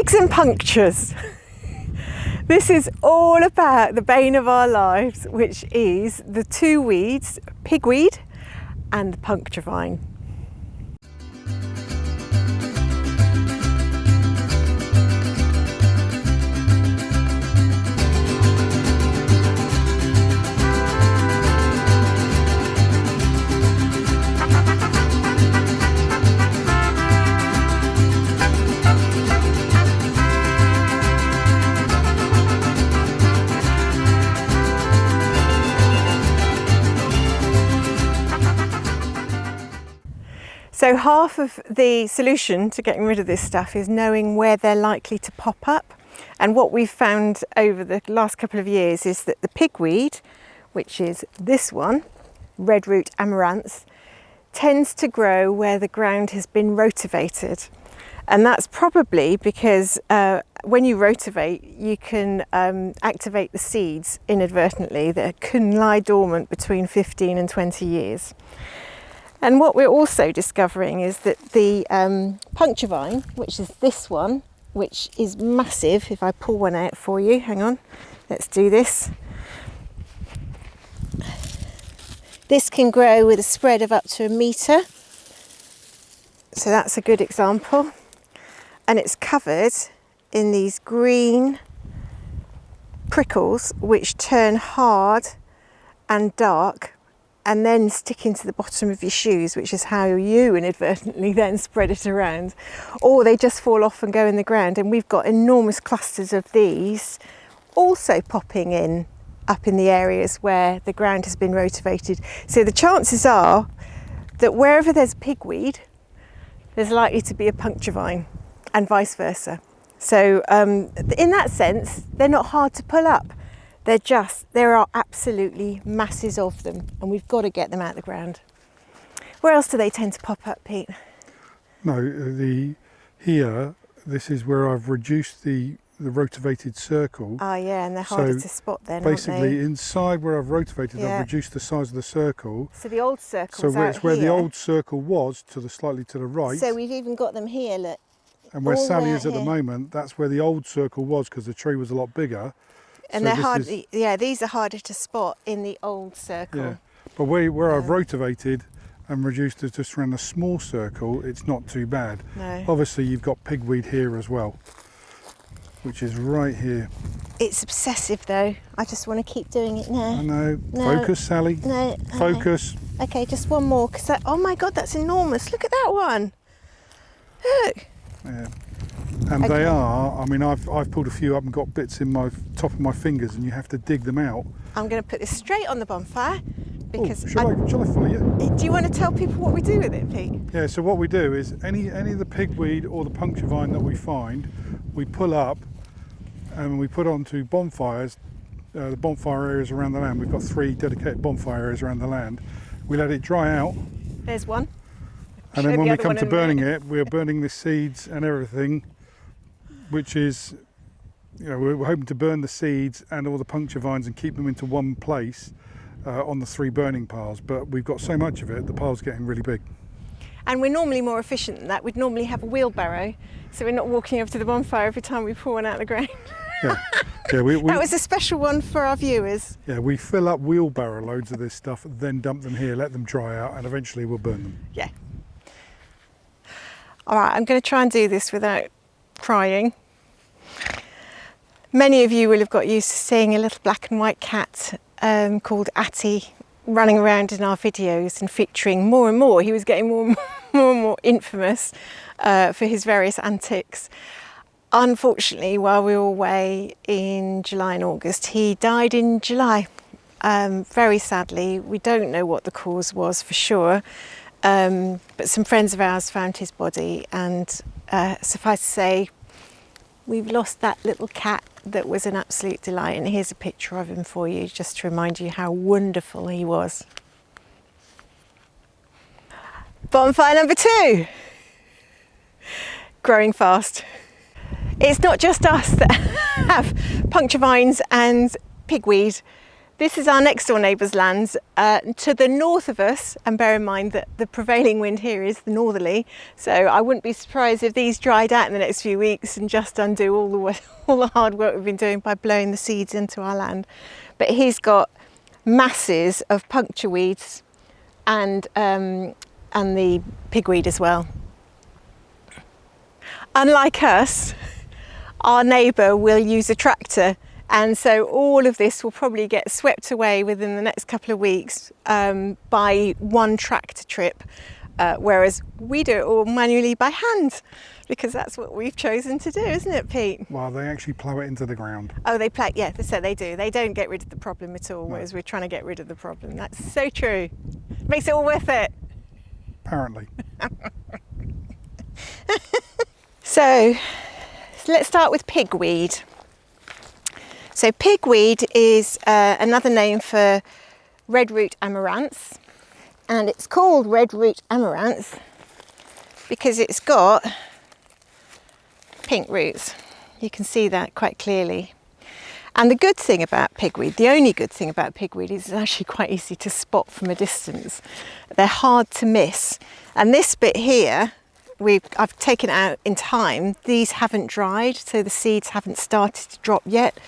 Pigs and punctures. This is all about the bane of our lives, which is the two weeds, pigweed and the puncture vine. So half of the solution to getting rid of this stuff is knowing where they're likely to pop up. And what we've found over the last couple of years is that the pigweed, which is this one, red root amaranth, tends to grow where the ground has been rotivated. And that's probably because when you rotivate, you can activate the seeds inadvertently that can lie dormant between 15 and 20 years. And what we're also discovering is that the puncture vine, which is this one, which is massive, if I pull one out for you, hang on, let's do this. This can grow with a spread of up to 1 metre. So that's a good example. And it's covered in these green prickles, which turn hard and dark and then stick into the bottom of your shoes, which is how you inadvertently then spread it around. Or they just fall off and go in the ground. And we've got enormous clusters of these also popping in up in the areas where the ground has been rotivated. So the chances are that wherever there's pigweed, there's likely to be a puncture vine, and vice versa. So in that sense, they're not hard to pull up. There are absolutely masses of them, and we've got to get them out of the ground. Where else do they tend to pop up, Pete? No, here, this is where I've reduced the rotivated circle. Oh yeah, and they're harder to spot then, aren't they? Basically, inside where I've rotivated, I've reduced the size of the circle. So the old circle's So it's where the old circle was, slightly to the right. So we've even got them here, look. And where Sally is at the moment, that's where the old circle was, because the tree was a lot bigger. And they're hard, these are harder to spot in the old circle. Yeah, but where I've rotivated and reduced it just around a small circle, it's not too bad. No. Obviously, you've got pigweed here as well, which is right here. It's obsessive though. I just want to keep doing it now. I know. No. Focus, Sally. No. Focus. Okay, just one more. Oh my God, that's enormous. Look at that one. Look. Yeah. And they are, I mean, I've pulled a few up and got bits in my top of my fingers, and you have to dig them out. I'm going to put this straight on the bonfire because. Shall I follow you? Do you want to tell people what we do with it, Pete? Yeah. So what we do is any of the pigweed or the puncture vine that we find, we pull up and we put onto bonfires. The bonfire areas around the land. We've got 3 dedicated bonfire areas around the land. We let it dry out. There's one. And then when we come to burning it, we're burning the seeds and everything, which is, we're hoping to burn the seeds and all the puncture vines and keep them into one place on the 3 burning piles. But we've got so much of it, the pile's getting really big. And we're normally more efficient than that. We'd normally have a wheelbarrow, so we're not walking over to the bonfire every time we pour one out of the ground. Yeah, that was a special one for our viewers. Yeah, we fill up wheelbarrow loads of this stuff, then dump them here, let them dry out, and eventually we'll burn them. Yeah. All right, I'm going to try and do this without crying. Many of you will have got used to seeing a little black and white cat called Atty running around in our videos and featuring more and more. He was getting more and more infamous for his various antics. Unfortunately, while we were away in July and August, he died in July. Very sadly, we don't know what the cause was for sure. But some friends of ours found his body, and suffice to say, we've lost that little cat that was an absolute delight. And here's a picture of him for you, just to remind you how wonderful he was. Bonfire number 2. Growing fast. It's not just us that have puncture vines and pigweed. This is our next door neighbour's land to the north of us, and bear in mind that the prevailing wind here is the northerly, so I wouldn't be surprised if these dried out in the next few weeks and just undo all the hard work we've been doing by blowing the seeds into our land. But he's got masses of puncture weeds and the pigweed as well. Unlike us, our neighbour will use a tractor, and so all of this will probably get swept away within the next couple of weeks by one tractor trip, whereas we do it all manually by hand, because that's what we've chosen to do, isn't it, Pete? Well, they actually plough it into the ground. Oh, they plough, yeah, so they do. They don't get rid of the problem at all, whereas we're trying to get rid of the problem. That's so true. Makes it all worth it. Apparently. So let's start with pigweed. So pigweed is another name for red root amaranth, and it's called red root amaranth because it's got pink roots. You can see that quite clearly. And the good thing about pigweed, the only good thing about pigweed, is it's actually quite easy to spot from a distance. They're hard to miss. And this bit here, I've taken it out in time. These haven't dried, so the seeds haven't started to drop yet.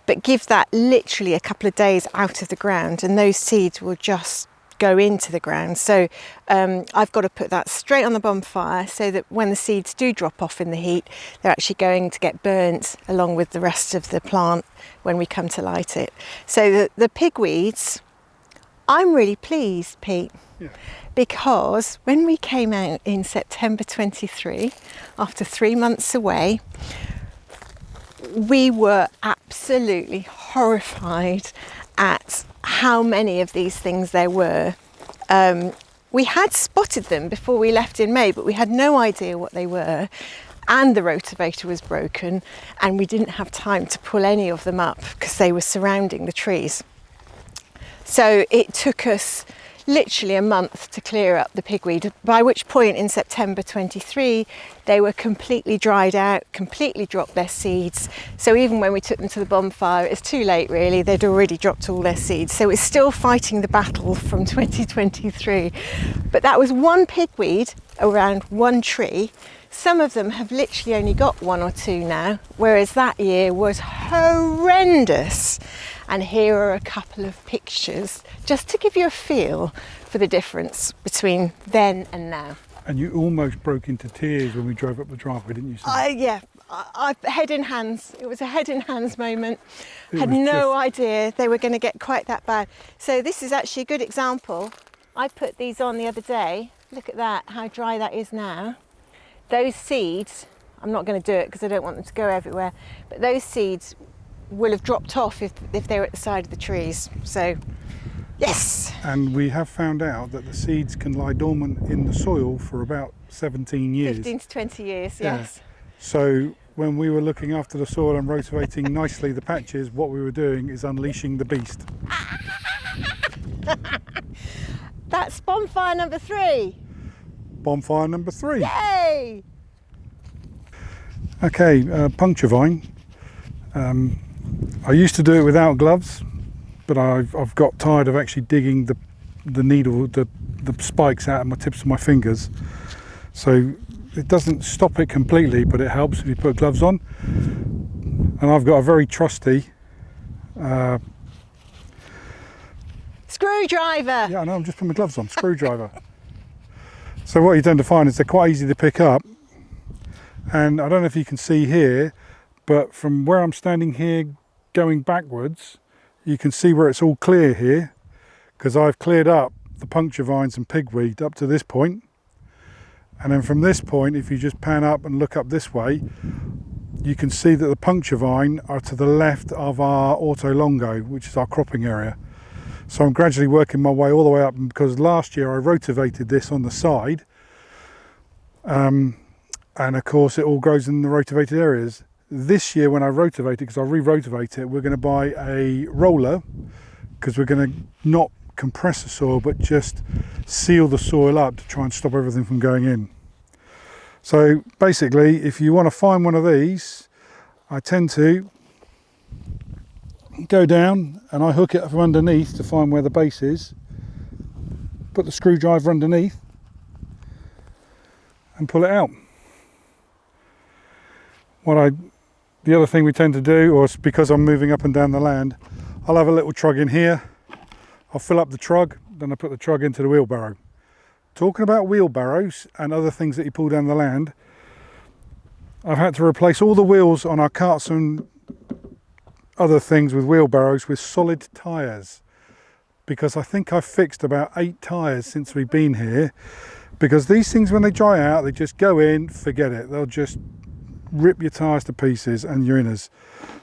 But give that literally a couple of days out of the ground and those seeds will just go into the ground. So I've got to put that straight on the bonfire so that when the seeds do drop off in the heat, they're actually going to get burnt along with the rest of the plant when we come to light it. So the pigweeds, I'm really pleased, Pete. Yeah. Because when we came out in September 23, after 3 months away, we were absolutely horrified at how many of these things there were. We had spotted them before we left in May, but we had no idea what they were. And the rotavator was broken, and we didn't have time to pull any of them up because they were surrounding the trees. So it took us literally a month to clear up the pigweed, by which point in September 23 they were completely dried out, completely dropped their seeds. So even when we took them to the bonfire, it's too late really, they'd already dropped all their seeds. So it's still fighting the battle from 2023. But that was one pigweed around one tree. Some of them have literally only got 1 or 2 now, whereas that year was horrendous. And here are a couple of pictures just to give you a feel for the difference between then and now. And you almost broke into tears when we drove up the driveway, didn't you, Sam? Yeah, head in hands. It was a head in hands moment. Had no idea they were going to get quite that bad. So this is actually a good example. I put these on the other day. Look at that, how dry that is now. Those seeds, I'm not going to do it because I don't want them to go everywhere, but those seeds will have dropped off if they were at the side of the trees. So yes. And we have found out that the seeds can lie dormant in the soil for about 17 years. 15 to 20 years, Yeah. yes. So when we were looking after the soil and rotavating nicely the patches, what we were doing is unleashing the beast. That's bonfire number 3. Bonfire number 3. Yay! Okay, puncture vine. I used to do it without gloves, but I've got tired of actually digging the needle, the spikes out of my tips of my fingers. So it doesn't stop it completely, but it helps if you put gloves on. And I've got a very trusty screwdriver. Yeah, I know, I'm just putting my gloves on. Screwdriver. So what you tend to find is they're quite easy to pick up. And I don't know if you can see here, but from where I'm standing here going backwards, you can see where it's all clear here, because I've cleared up the puncture vines and pigweed up to this point. And then from this point, if you just pan up and look up this way, you can see that the puncture vine are to the left of our ortolongo, which is our cropping area. So I'm gradually working my way all the way up, because last year I rotavated this on the side. And of course it all grows in the rotavated areas. This year when I rotivate it, because I re-rotivate it, we're going to buy a roller, because we're going to not compress the soil but just seal the soil up to try and stop everything from going in. So basically, if you want to find one of these, I tend to go down and I hook it from underneath to find where the base is, put the screwdriver underneath and pull it out. The other thing we tend to do, or it's because I'm moving up and down the land, I'll have a little trug in here, I'll fill up the trug, then I put the trug into the wheelbarrow. Talking about wheelbarrows and other things that you pull down the land, I've had to replace all the wheels on our carts and other things with wheelbarrows with solid tyres, because I think I've fixed about 8 tyres since we've been here, because these things, when they dry out, they just go in, forget it, they'll just rip your tyres to pieces and your inners.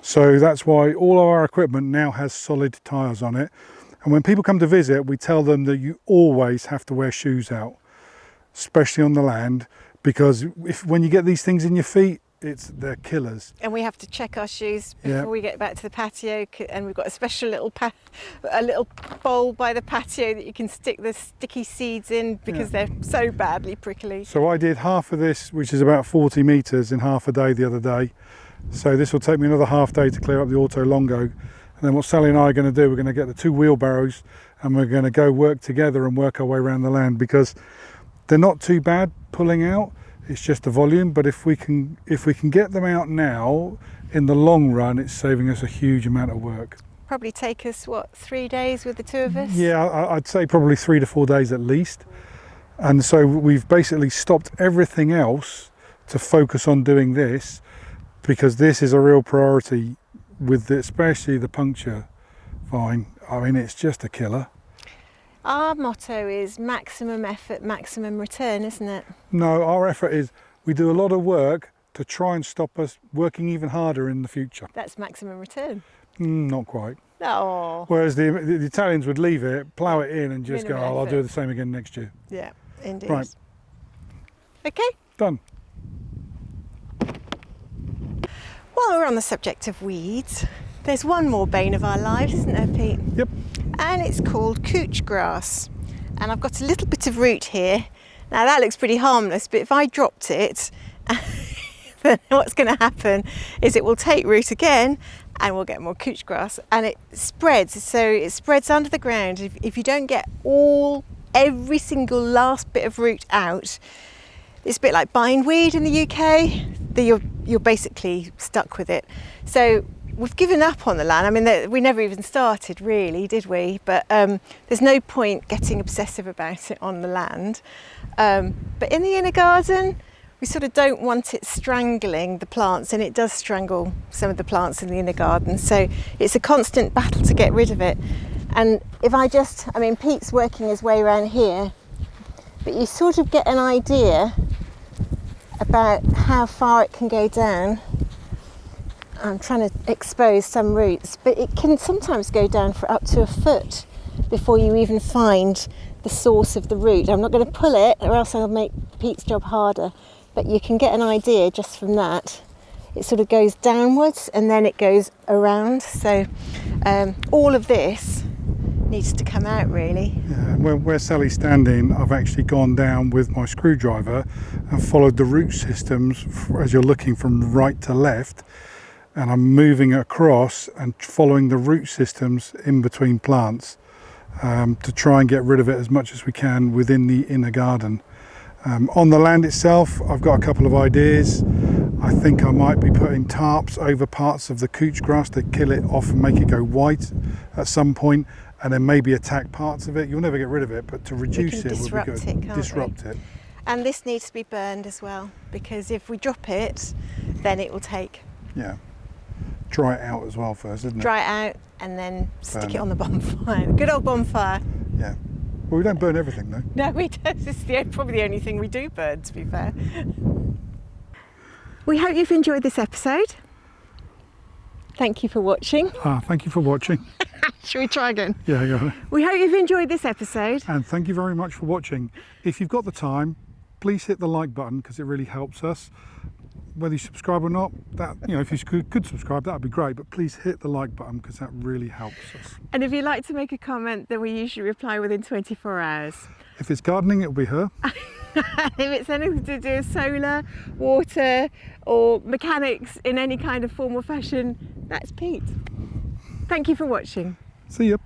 So that's why all of our equipment now has solid tyres on it. And when people come to visit, we tell them that you always have to wear shoes out, especially on the land, because when you get these things in your feet, they're killers. And we have to check our shoes before we get back to the patio, and we've got a special little bowl by the patio that you can stick the sticky seeds in, because they're so badly prickly. So I did half of this, which is about 40 metres, in half a day the other day. So this will take me another half day to clear up the Auto Longo. And then what Sally and I are going to do, we're going to get the 2 wheelbarrows and we're going to go work together and work our way around the land, because they're not too bad pulling out. It's just the volume, but if we can get them out now, in the long run, it's saving us a huge amount of work. Probably take us, 3 days with the 2 of us? Yeah, I'd say probably 3 to 4 days at least. And so we've basically stopped everything else to focus on doing this, because this is a real priority with especially the puncture vine. I mean, it's just a killer. Our motto is maximum effort, maximum return, isn't it? No, our effort is we do a lot of work to try and stop us working even harder in the future. That's maximum return. Not quite. Oh. Whereas the Italians would leave it, plough it in and just go, I'll do the same again next year. Yeah, indeed. Right. Okay. Done. While we're on the subject of weeds, there's one more bane of our lives, isn't there, Pete? Yep. And it's called couch grass. And I've got a little bit of root here. Now that looks pretty harmless, but if I dropped it, then what's going to happen is it will take root again and we'll get more couch grass, and it spreads. So it spreads under the ground. If you don't get every single last bit of root out, it's a bit like bindweed in the UK. You're basically stuck with it. So we've given up on the land. I mean, we never even started really, did we? But there's no point getting obsessive about it on the land. But in the inner garden, we sort of don't want it strangling the plants, and it does strangle some of the plants in the inner garden. So it's a constant battle to get rid of it. And I mean, Pete's working his way around here, but you sort of get an idea about how far it can go down. I'm trying to expose some roots, but it can sometimes go down for up to a foot before you even find the source of the root. I'm not going to pull it, or else I'll make Pete's job harder, but you can get an idea just from that. It sort of goes downwards and then it goes around. So all of this needs to come out really. Yeah, where Sally's standing, I've actually gone down with my screwdriver and followed the root systems as you're looking from right to left, and I'm moving across and following the root systems in between plants to try and get rid of it as much as we can within the inner garden. On the land itself, I've got a couple of ideas. I think I might be putting tarps over parts of the couch grass to kill it off and make it go white at some point, and then maybe attack parts of it. You'll never get rid of it, but to reduce it would be good. Disrupt it. And this needs to be burned as well, because if we drop it, then it will take. Yeah. Dry it out as well first, isn't it? Dry it out and then stick it on the bonfire. Good old bonfire. Yeah. Well, we don't burn everything though. No, we don't. This is probably the only thing we do burn, to be fair. We hope you've enjoyed this episode. Thank you for watching. Thank you for watching. Shall we try again? Yeah, go ahead. We hope you've enjoyed this episode. And thank you very much for watching. If you've got the time, please hit the like button, because it really helps us. Whether you subscribe or not, if you could subscribe, that would be great, but please hit the like button, because that really helps us. And if you'd like to make a comment, then we usually reply within 24 hours. If it's gardening, it'll be her. If it's anything to do with solar, water, or mechanics in any kind of form or fashion, that's Pete. Thank you for watching. See ya.